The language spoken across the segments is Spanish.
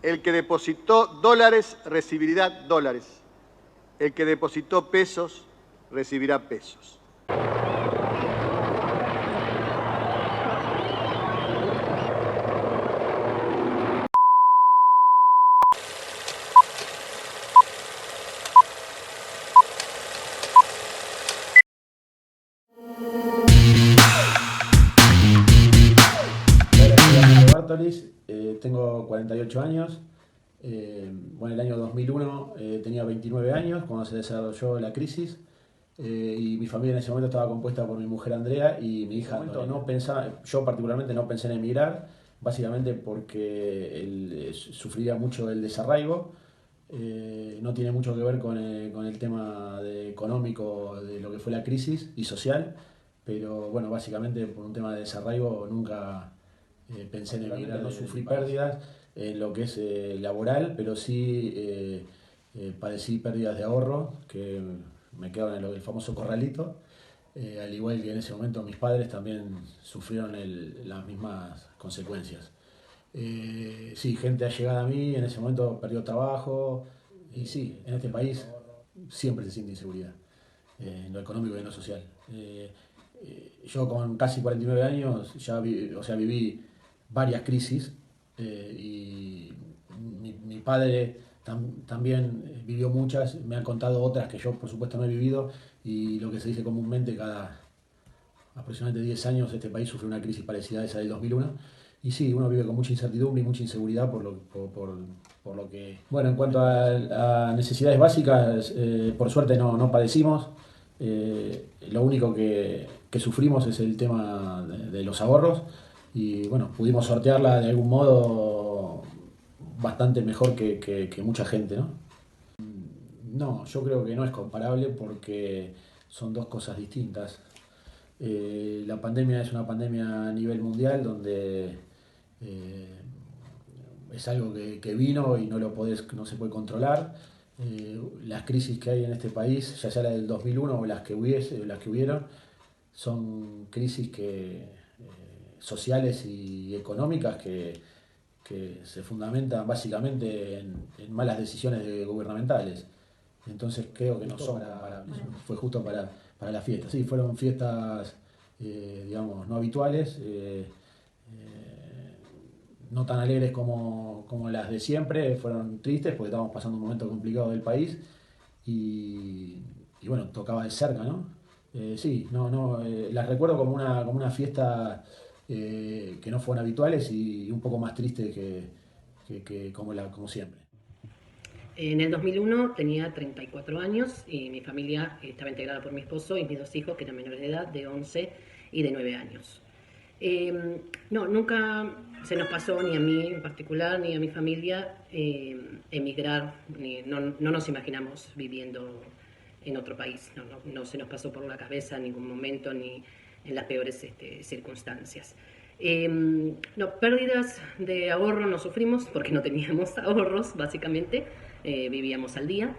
El que depositó dólares recibirá dólares. El que depositó pesos recibirá pesos. Bartolis, tengo 48 años. Bueno, el año 2001 tenía 29 años cuando se desarrolló la crisis, y mi familia en ese momento estaba compuesta por mi mujer Andrea y mi hija. No pensaba, yo particularmente no pensé en emigrar, básicamente porque sufriría mucho el desarraigo. No tiene mucho que ver con el tema económico de lo que fue la crisis y social, pero bueno, básicamente por un tema de desarraigo nunca pensé en emigrar. No sufrí pérdidas en lo que es laboral, pero sí padecí pérdidas de ahorro que me quedaron en el famoso corralito. Al igual que en ese momento mis padres también sufrieron las mismas consecuencias. Sí, gente allegada a mí en ese momento perdió trabajo, y sí, en este país siempre se siente inseguridad, en lo económico y en lo social. Yo con casi 49 años ya viví varias crisis, y mi padre también vivió muchas, me han contado otras que yo por supuesto no he vivido, y lo que se dice comúnmente, cada aproximadamente 10 años este país sufre una crisis parecida a esa del 2001. Y sí, uno vive con mucha incertidumbre y mucha inseguridad por lo que... Bueno, en cuanto a necesidades básicas, por suerte no padecimos. Lo único que sufrimos es el tema de los ahorros, y bueno, pudimos sortearla de algún modo bastante mejor que mucha gente, ¿no? No, yo creo que no es comparable porque son dos cosas distintas. La pandemia es una pandemia a nivel mundial donde eh, es algo que vino y no se puede controlar. Las crisis que hay en este país, ya sea la del 2001 o las que hubieron, son crisis sociales y económicas que se fundamentan básicamente en malas decisiones gubernamentales. Entonces creo que no son comparables. Fue justo para la fiesta. Sí, fueron fiestas, digamos, no habituales, no tan alegres como las de siempre, fueron tristes porque estábamos pasando un momento complicado del país, y, y bueno, tocaba de cerca, ¿no? Sí, las recuerdo como una fiesta que no fueron habituales y un poco más triste que como siempre. En el 2001 tenía 34 años y mi familia estaba integrada por mi esposo y mis dos hijos, que eran menores de edad, de 11 y de 9 años. No, nunca se nos pasó, ni a mí en particular, ni a mi familia, emigrar, no nos imaginamos viviendo en otro país, no se nos pasó por la cabeza en ningún momento, ni en las peores circunstancias. No, pérdidas de ahorro no sufrimos porque no teníamos ahorros, básicamente, vivíamos al día.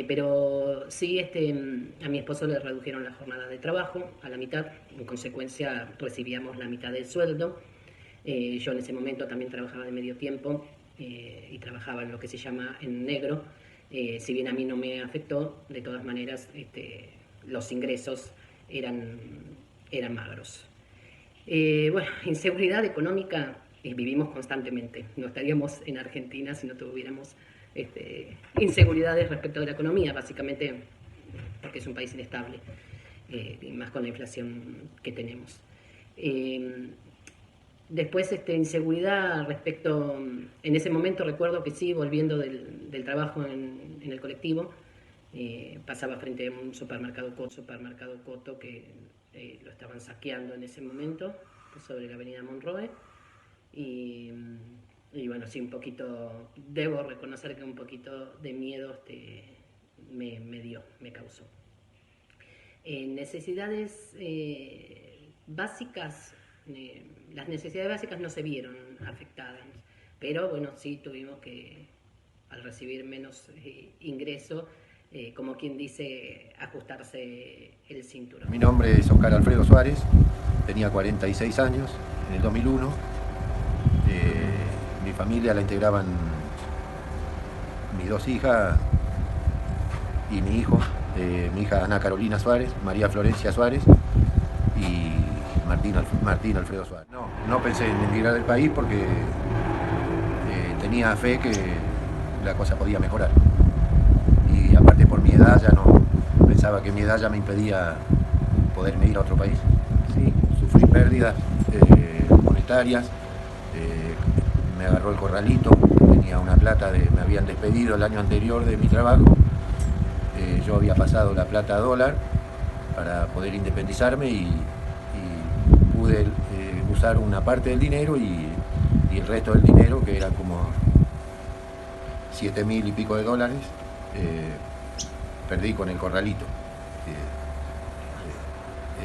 Pero sí, a mi esposo le redujeron la jornada de trabajo a la mitad, en consecuencia recibíamos la mitad del sueldo. Yo en ese momento también trabajaba de medio tiempo y trabajaba en lo que se llama en negro. Si bien a mí no me afectó, de todas maneras los ingresos eran magros. Bueno, inseguridad económica vivimos constantemente. No estaríamos en Argentina si no tuviéramos inseguridades respecto de la economía, básicamente porque es un país inestable, y más con la inflación que tenemos. Después, inseguridad respecto, en ese momento recuerdo que sí, volviendo del trabajo en el colectivo, pasaba frente a un supermercado Coto que lo estaban saqueando en ese momento, sobre la avenida Monroe, y bueno, sí, un poquito, debo reconocer que un poquito de miedo me causó. Necesidades básicas, las necesidades básicas no se vieron afectadas, pero bueno, sí tuvimos que, al recibir menos ingreso, como quien dice, ajustarse el cinturón. Mi nombre es Oscar Alfredo Suárez, tenía 46 años en el 2001. Mi familia la integraban mis 2 hijas y mi hijo, mi hija Ana Carolina Suárez, María Florencia Suárez y Martín Alfredo Suárez. No pensé en emigrar del país porque tenía fe que la cosa podía mejorar. Y aparte por mi edad pensaba que mi edad ya me impedía poderme ir a otro país. Sí, sufrí pérdidas monetarias, me agarró el corralito, tenía una plata, me habían despedido el año anterior de mi trabajo, yo había pasado la plata a dólar para poder independizarme y pude usar una parte del dinero y el resto del dinero, que eran como 7.000 y pico de dólares, perdí con el corralito.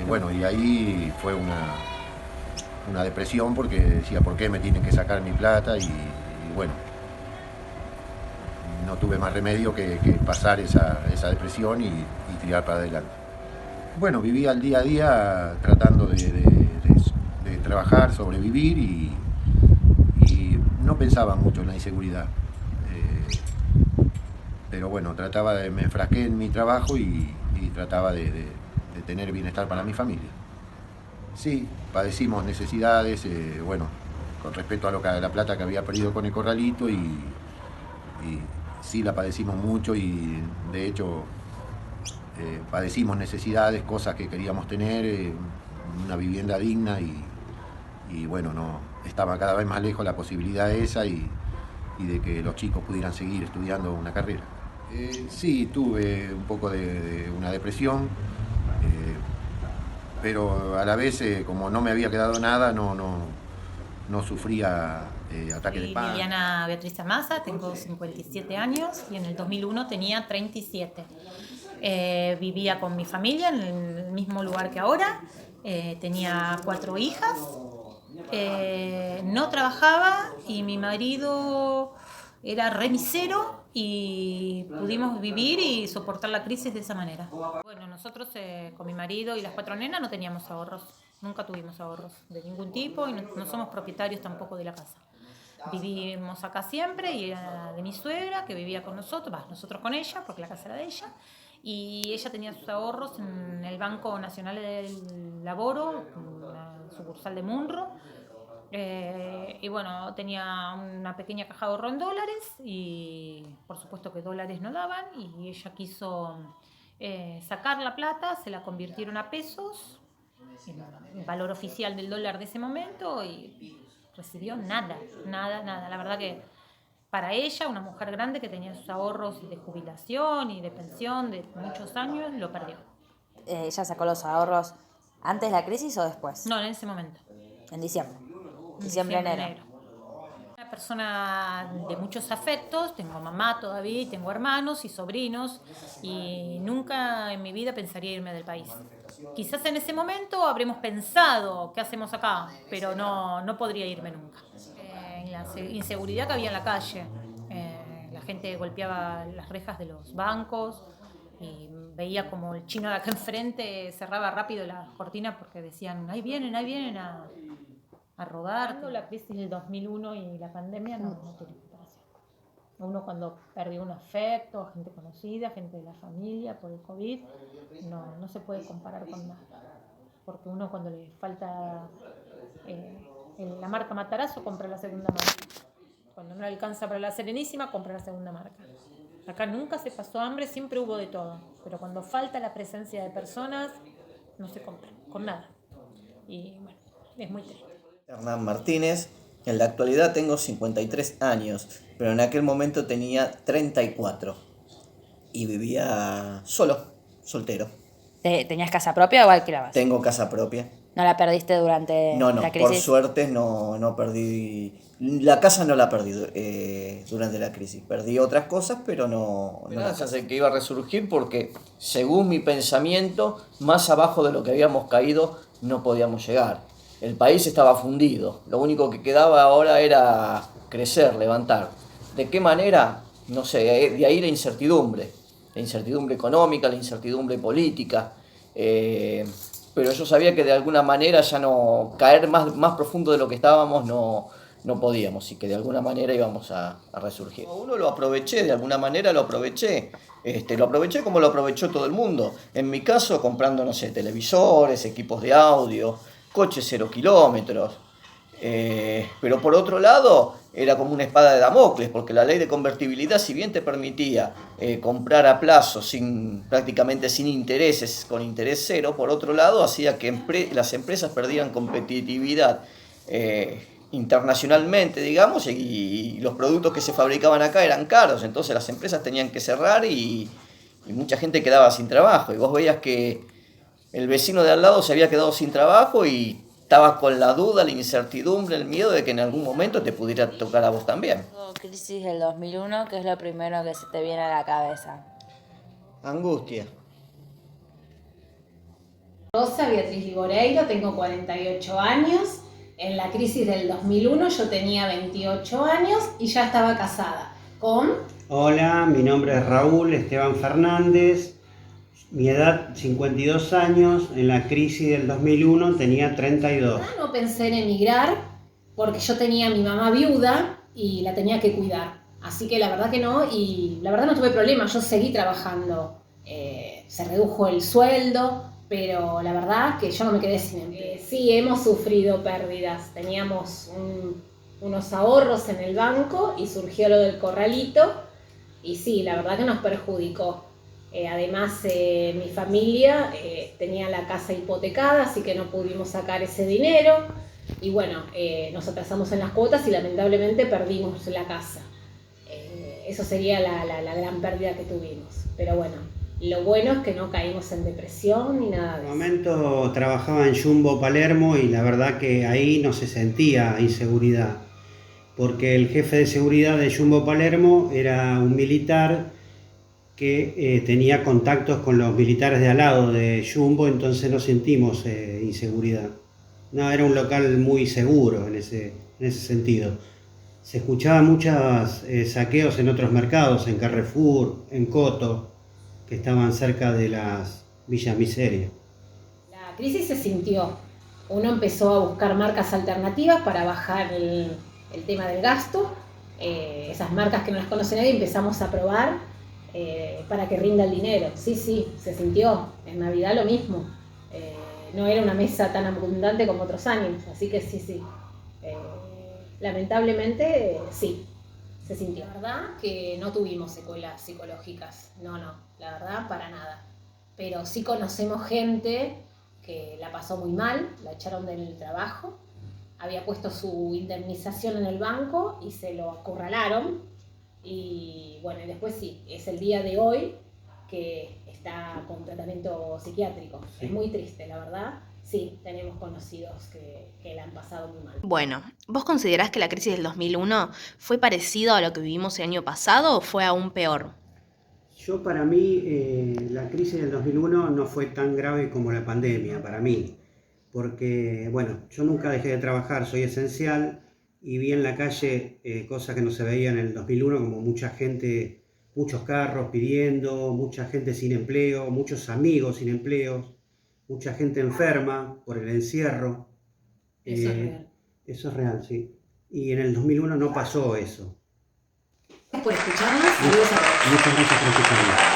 Bueno, y ahí fue una depresión porque decía, ¿por qué me tienen que sacar mi plata? Y bueno, no tuve más remedio que pasar esa depresión y tirar para adelante. Bueno, vivía el día a día tratando de trabajar, sobrevivir y no pensaba mucho en la inseguridad. Pero bueno, me enfrasqué en mi trabajo y trataba de tener bienestar para mi familia. Sí, padecimos necesidades, bueno, con respecto a la plata que había perdido con el corralito y sí la padecimos mucho y de hecho padecimos necesidades, cosas que queríamos tener, una vivienda digna y bueno, no estaba cada vez más lejos la posibilidad esa y de que los chicos pudieran seguir estudiando una carrera. Sí, tuve un poco de una depresión, pero a la vez, como no me había quedado nada, no sufría ataques de pánico. Liliana Beatriz Amasa, tengo 57 años y en el 2001 tenía 37. Vivía con mi familia en el mismo lugar que ahora, tenía 4 hijas, no trabajaba y mi marido era remisero y pudimos vivir y soportar la crisis de esa manera. Bueno, nosotros con mi marido y las 4 nenas no teníamos ahorros, nunca tuvimos ahorros de ningún tipo y no somos propietarios tampoco de la casa. Vivimos acá siempre y era de mi suegra que vivía con nosotros, nosotros con ella porque la casa era de ella y ella tenía sus ahorros en el Banco Nacional del Laboro, una sucursal de Munro. Y bueno, tenía una pequeña caja de ahorro en dólares y por supuesto que dólares no daban y ella quiso sacar la plata, se la convirtieron a pesos, el valor oficial del dólar de ese momento y recibió nada. La verdad que para ella, una mujer grande que tenía sus ahorros de jubilación y de pensión de muchos años, lo perdió. ¿Ella sacó los ahorros antes de la crisis o después? No, en ese momento. En diciembre. Diciembre, enero. Una persona de muchos afectos, tengo mamá todavía y tengo hermanos y sobrinos y nunca en mi vida pensaría irme del país. Quizás en ese momento habremos pensado qué hacemos acá, pero no podría irme nunca. La inseguridad que había en la calle, la gente golpeaba las rejas de los bancos y veía como el chino de acá enfrente cerraba rápido las cortinas porque decían, ahí vienen a robar. La crisis del 2001 y la pandemia no tiene comparación. Uno cuando perdió un afecto, gente conocida, gente de la familia por el COVID, no se puede comparar con nada. Porque uno cuando le falta la marca Matarazzo compra la segunda marca. Cuando no le alcanza para la Serenísima, compra la segunda marca. Acá nunca se pasó hambre, siempre hubo de todo. Pero cuando falta la presencia de personas, no se compra con nada. Y bueno, es muy triste. Hernán Martínez, en la actualidad tengo 53 años, pero en aquel momento tenía 34 y vivía solo, soltero. ¿Tenías casa propia o alquilabas? Tengo casa propia. ¿No la perdiste durante la crisis? Por suerte no perdí, la casa no la perdí durante la crisis, perdí otras cosas, pero no la casa. Que iba a resurgir porque, según mi pensamiento, más abajo de lo que habíamos caído no podíamos llegar. El país estaba fundido, lo único que quedaba ahora era crecer, levantar. ¿De qué manera? No sé, de ahí la incertidumbre económica, la incertidumbre política, pero yo sabía que de alguna manera ya no caer más profundo de lo que estábamos no podíamos y que de alguna manera íbamos a resurgir. Uno lo aproveché, de alguna manera lo aproveché. Lo aproveché como lo aprovechó todo el mundo. En mi caso, comprando, no sé, televisores, equipos de audio, coches 0 kilómetros. Pero por otro lado, era como una espada de Damocles, porque la ley de convertibilidad, si bien te permitía comprar a plazo prácticamente sin intereses, con interés cero, por otro lado, hacía que las empresas perdieran competitividad internacionalmente, digamos, y los productos que se fabricaban acá eran caros, entonces las empresas tenían que cerrar y mucha gente quedaba sin trabajo, y vos veías que el vecino de al lado se había quedado sin trabajo y estabas con la duda, la incertidumbre, el miedo de que en algún momento te pudiera tocar a vos también. Crisis del 2001, ¿qué es lo primero que se te viene a la cabeza? Angustia. Rosa Beatriz Liboreiro, tengo 48 años. En la crisis del 2001 yo tenía 28 años y ya estaba casada con... Hola, mi nombre es Raúl Esteban Fernández. Mi edad 52 años, en la crisis del 2001 tenía 32. No pensé en emigrar porque yo tenía a mi mamá viuda y la tenía que cuidar. Así que la verdad que no, y la verdad no tuve problema, yo seguí trabajando. Se redujo el sueldo, pero la verdad que yo no me quedé sin empleo. Sí, hemos sufrido pérdidas. Teníamos unos ahorros en el banco y surgió lo del corralito y sí, la verdad que nos perjudicó. Además, mi familia tenía la casa hipotecada, así que no pudimos sacar ese dinero. Y bueno, nos atrasamos en las cuotas y lamentablemente perdimos la casa. Eso sería la gran pérdida que tuvimos. Pero bueno, lo bueno es que no caímos en depresión ni nada de eso. En un momento trabajaba en Jumbo Palermo y la verdad que ahí no se sentía inseguridad. Porque el jefe de seguridad de Jumbo Palermo era un militar que tenía contactos con los militares de al lado de Jumbo, entonces no sentimos inseguridad. No, era un local muy seguro en ese sentido. Se escuchaban muchos saqueos en otros mercados, en Carrefour, en Coto, que estaban cerca de las Villas Miseria. La crisis se sintió. Uno empezó a buscar marcas alternativas para bajar el tema del gasto. Esas marcas que no las conoce nadie empezamos a probar para que rinda el dinero. Sí, se sintió. En Navidad lo mismo. No era una mesa tan abundante como otros años, así que sí. Lamentablemente, sí, se sintió. La verdad que no tuvimos secuelas psicológicas, no, la verdad, para nada. Pero sí conocemos gente que la pasó muy mal, la echaron del trabajo, había puesto su indemnización en el banco y se lo acorralaron. Y bueno, y después sí, es el día de hoy que está con tratamiento psiquiátrico. Sí. Es muy triste, la verdad. Sí, tenemos conocidos que la han pasado muy mal. Bueno, ¿vos considerás que la crisis del 2001 fue parecido a lo que vivimos el año pasado o fue aún peor? Yo, para mí, la crisis del 2001 no fue tan grave como la pandemia, para mí. Porque, bueno, yo nunca dejé de trabajar, soy esencial, y vi en la calle cosas que no se veían en el 2001, como mucha gente, muchos carros pidiendo, mucha gente sin empleo, muchos amigos sin empleos, mucha gente enferma por el encierro. Eso es real. Eso es real, sí. Y en el 2001 no pasó eso. Gracias por escucharnos. Muchas gracias por escucharnos.